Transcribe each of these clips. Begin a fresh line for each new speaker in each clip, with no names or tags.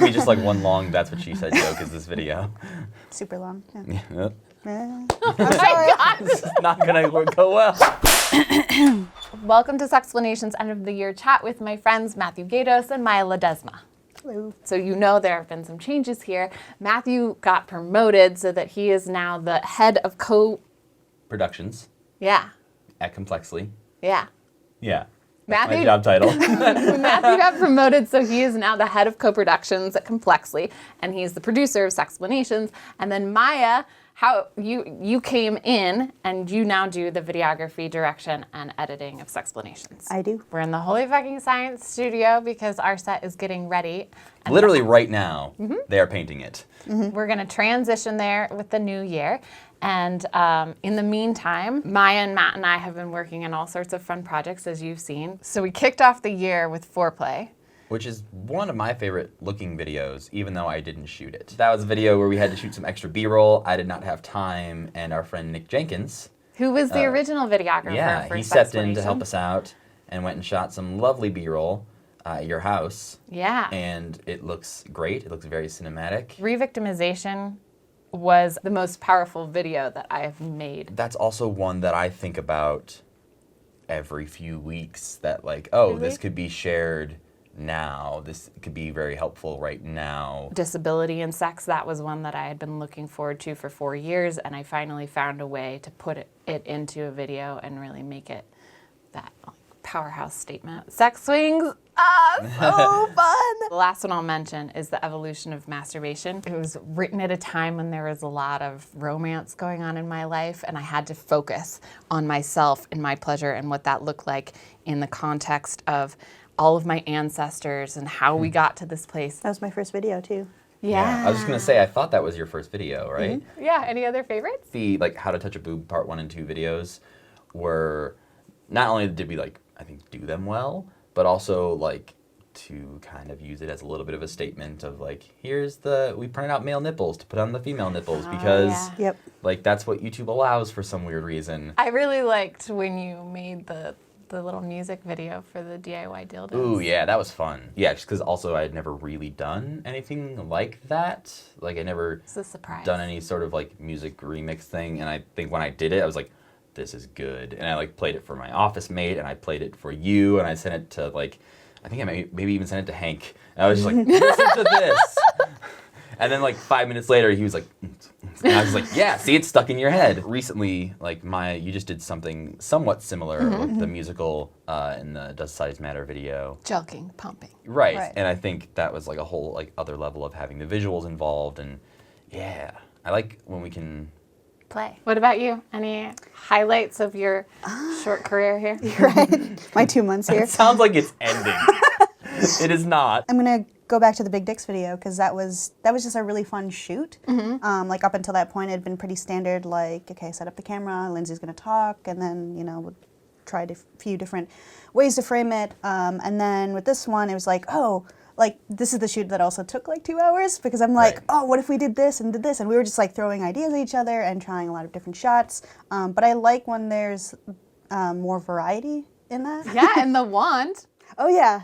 We just like one long "that's what she said" joke is this video.
Super long.
Yeah.
Yeah.
Oh my God.
This is not gonna go well.
Welcome to Sexplanations End of the Year Chat with my friends Matthew Gaydos and Maia Ledesma.
Hello.
So you know there have been some changes here. Matthew got promoted so that he is now the head of
Productions
Yeah.
at Complexly.
Yeah.
Yeah. That's
Matthew,
my job title.
Matthew got promoted, so he is now the head of co-productions at Complexly, and he's the producer of Sexplanations. And then Maia, how you came in, and you now do the videography, direction, and editing of Sexplanations.
I do.
We're in the Holy Fucking Science studio because our set is getting ready. And
Literally right now, they are painting it.
we're going to transition there with the new year. And in the meantime, Maia and Matt and I have been working on all sorts of fun projects, as you've seen. So we kicked off the year with Foreplay.
Which is one of my favorite looking videos, even though I didn't shoot it. That was a video where we had to shoot some extra B-roll. I did not have time, and our friend Nick Jenkins,
Who was the original videographer
yeah,
for
he stepped in to
Sexplanations.
help us out and went and shot some lovely B-roll at your house.
Yeah.
And it looks great. It looks very cinematic.
Revictimization was the most powerful video that I have made.
That's also one that I think about every few weeks, that like, oh,
Really?
this could be shared now. This could be very helpful right now.
Disability in sex, that was one that I had been looking forward to for 4 years, and I finally found a way to put it into a video and really make it that powerhouse statement. Sex swings, so fun! The last one I'll mention is the evolution of masturbation. It was written at a time when there was a lot of romance going on in my life, and I had to focus on myself and my pleasure and what that looked like in the context of all of my ancestors and how we got to this place.
That was my first video too.
Yeah.
I was just gonna say, I thought that was your first video, right?
Yeah, any other favorites?
The like How to Touch a Boob Part 1 and 2 videos were, not only did we like, I think, do them well, but also like to kind of use it as a little bit of a statement of like, we printed out male nipples to put on the female nipples because
yeah.
Yep.
like that's what YouTube allows for some weird reason.
I really liked when you made the little music video for the DIY dildos.
Ooh, yeah, that was fun. Yeah, just because also I had never really done anything like that. Like I never
It's a surprise.
done any sort of like music remix thing, and I think when I did it, I was like, this is good. And I like played it for my office mate, and I played it for you, and I sent it to like, I think I maybe even sent it to Hank. And I was just like, listen to this. And then like 5 minutes later, he was like, and I was like, yeah, see, it's stuck in your head. Recently, like Maia, you just did something somewhat similar with the musical in the Does Size Matter video.
Joking, pumping.
Right. And I think that was like a whole like other level of having the visuals involved, and yeah, I like when we can
Play. What about you? Any highlights of your short career here?
Right. My 2 months here.
It sounds like it's ending. It is not.
I'm gonna go back to the Big Dicks video because that was just a really fun shoot. Like up until that point, it had been pretty standard. Like, okay, set up the camera, Lindsey's gonna talk, and then we'll try a few different ways to frame it. And then with this one, it was like, oh, like this is the shoot that also took like 2 hours because I'm like,
Right.
oh, what if we did this and did this, and we were just like throwing ideas at each other and trying a lot of different shots. But I like when there's more variety in that.
Yeah, and the wand.
Oh yeah,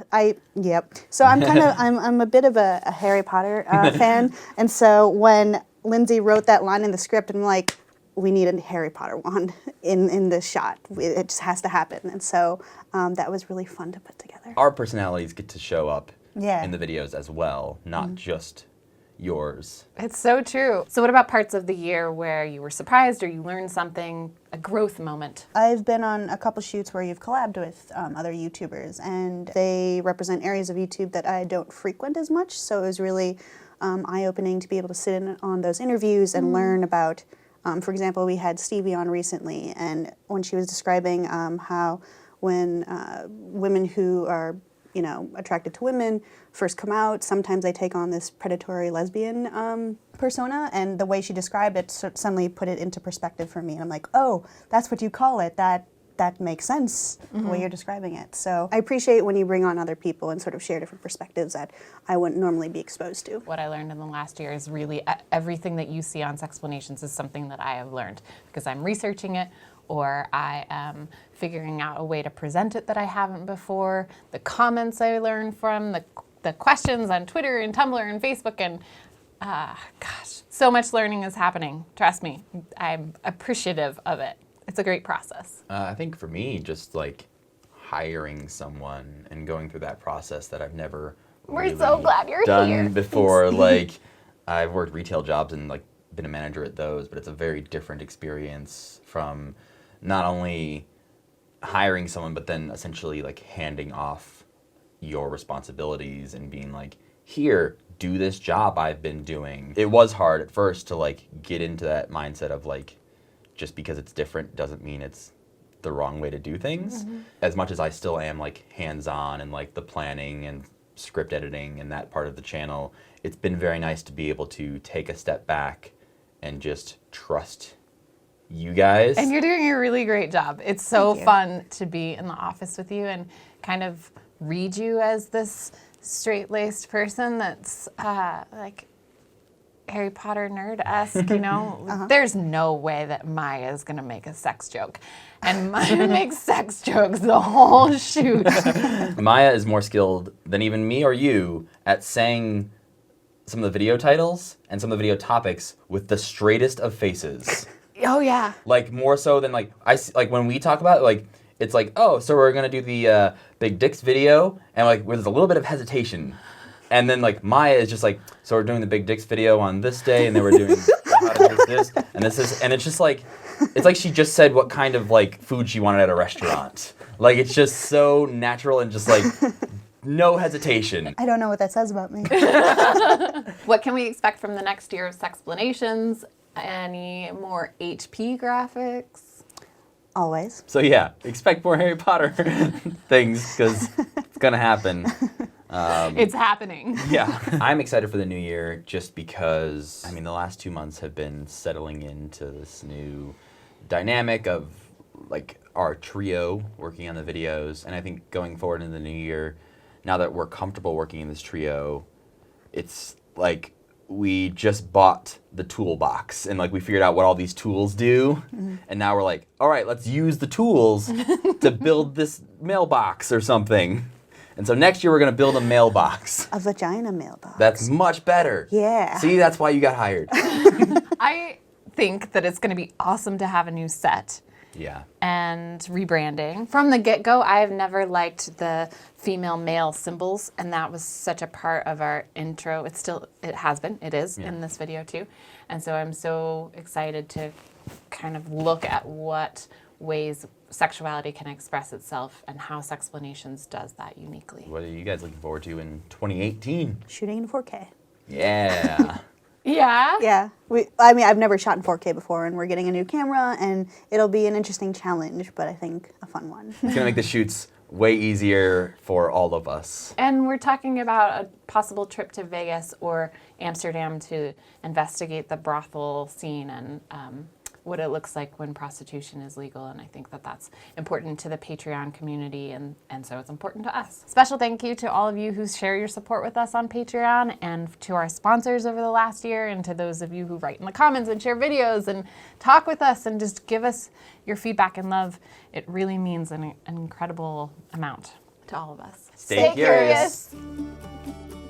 yep. So I'm kind of I'm a bit of a Harry Potter fan, and so when Lindsey wrote that line in the script, I'm like, we need a Harry Potter wand in this shot. It just has to happen, and so that was really fun to put together.
Our personalities get to show up
Yeah.
in the videos as well, not just yours.
It's so true. So what about parts of the year where you were surprised or you learned something, a growth moment?
I've been on a couple shoots where you've collabed with other YouTubers, and they represent areas of YouTube that I don't frequent as much, so it was really eye-opening to be able to sit in on those interviews and learn about, for example, we had Stevie on recently, and when she was describing how when women who are attracted to women first come out, sometimes they take on this predatory lesbian persona, and the way she described it suddenly put it into perspective for me, and I'm like, oh, that's what you call it, that makes sense, the way you're describing it. So I appreciate when you bring on other people and sort of share different perspectives that I wouldn't normally be exposed to.
What I learned in the last year is really everything that you see on Sexplanations is something that I have learned because I'm researching it, or I am figuring out a way to present it that I haven't before. The comments I learned from, the the questions on Twitter and Tumblr and Facebook, and gosh, so much learning is happening. Trust me, I'm appreciative of it. It's a great process.
I think for me, just like hiring someone and going through that process that I've never
We're so glad you're
done
here.
before. Like, I've worked retail jobs and like been a manager at those, but it's a very different experience from not only hiring someone, but then essentially like handing off your responsibilities and being like, here, do this job I've been doing. It was hard at first to like get into that mindset of like, just because it's different doesn't mean it's the wrong way to do things. Mm-hmm. As much as I still am like hands-on and like the planning and script editing and that part of the channel, it's been very nice to be able to take a step back and just trust you guys.
And you're doing a really great job. It's so fun to be in the office with you and kind of read you as this straight-laced person that's like Harry Potter nerd-esque, you know? There's no way that Maia is going to make a sex joke. And Maia makes sex jokes the whole shoot.
Maia is more skilled than even me or you at saying some of the video titles and some of the video topics with the straightest of faces.
Oh, yeah.
Like, more so than, like, like when we talk about it, like, it's like, oh, so we're going to do the Big Dicks video, and, like, there's a little bit of hesitation. And then, like, Maia is just like, so we're doing the Big Dicks video on this day, and then we're doing this, and this is, and it's just like, it's like she just said what kind of, like, food she wanted at a restaurant. Like, it's just so natural and just, like, no hesitation.
I don't know what that says about me.
What can we expect from the next year of Sexplanations? Any more HP graphics?
Always.
So yeah, expect more Harry Potter things, because it's gonna happen.
It's happening.
Yeah. I'm excited for the new year just because, I mean, the last 2 months have been settling into this new dynamic of, like, our trio working on the videos. And I think going forward in the new year, now that we're comfortable working in this trio, it's like we just bought the toolbox and like we figured out what all these tools do. Mm-hmm. And now we're like, all right, let's use the tools to build this mailbox or something. And so next year we're going to build a mailbox.
A vagina mailbox.
That's much better.
Yeah.
See, that's why you got hired.
I think that it's going to be awesome to have a new set.
Yeah.
And rebranding. From the get-go, I have never liked the female-male symbols, and that was such a part of our intro. It is in this video too. And so I'm so excited to kind of look at what ways sexuality can express itself and how Sexplanations does that uniquely.
What are you guys looking forward to in 2018?
Shooting in 4K.
Yeah.
Yeah?
Yeah. I've never shot in 4K before, and we're getting a new camera, and it'll be an interesting challenge, but I think a fun one.
It's going to make the shoots way easier for all of us.
And we're talking about a possible trip to Vegas or Amsterdam to investigate the brothel scene and what it looks like when prostitution is legal. And I think that that's important to the Patreon community, and so it's important to us. Special thank you to all of you who share your support with us on Patreon, and to our sponsors over the last year, and to those of you who write in the comments and share videos and talk with us and just give us your feedback and love. It really means an incredible amount to all of us.
Stay curious.
curious.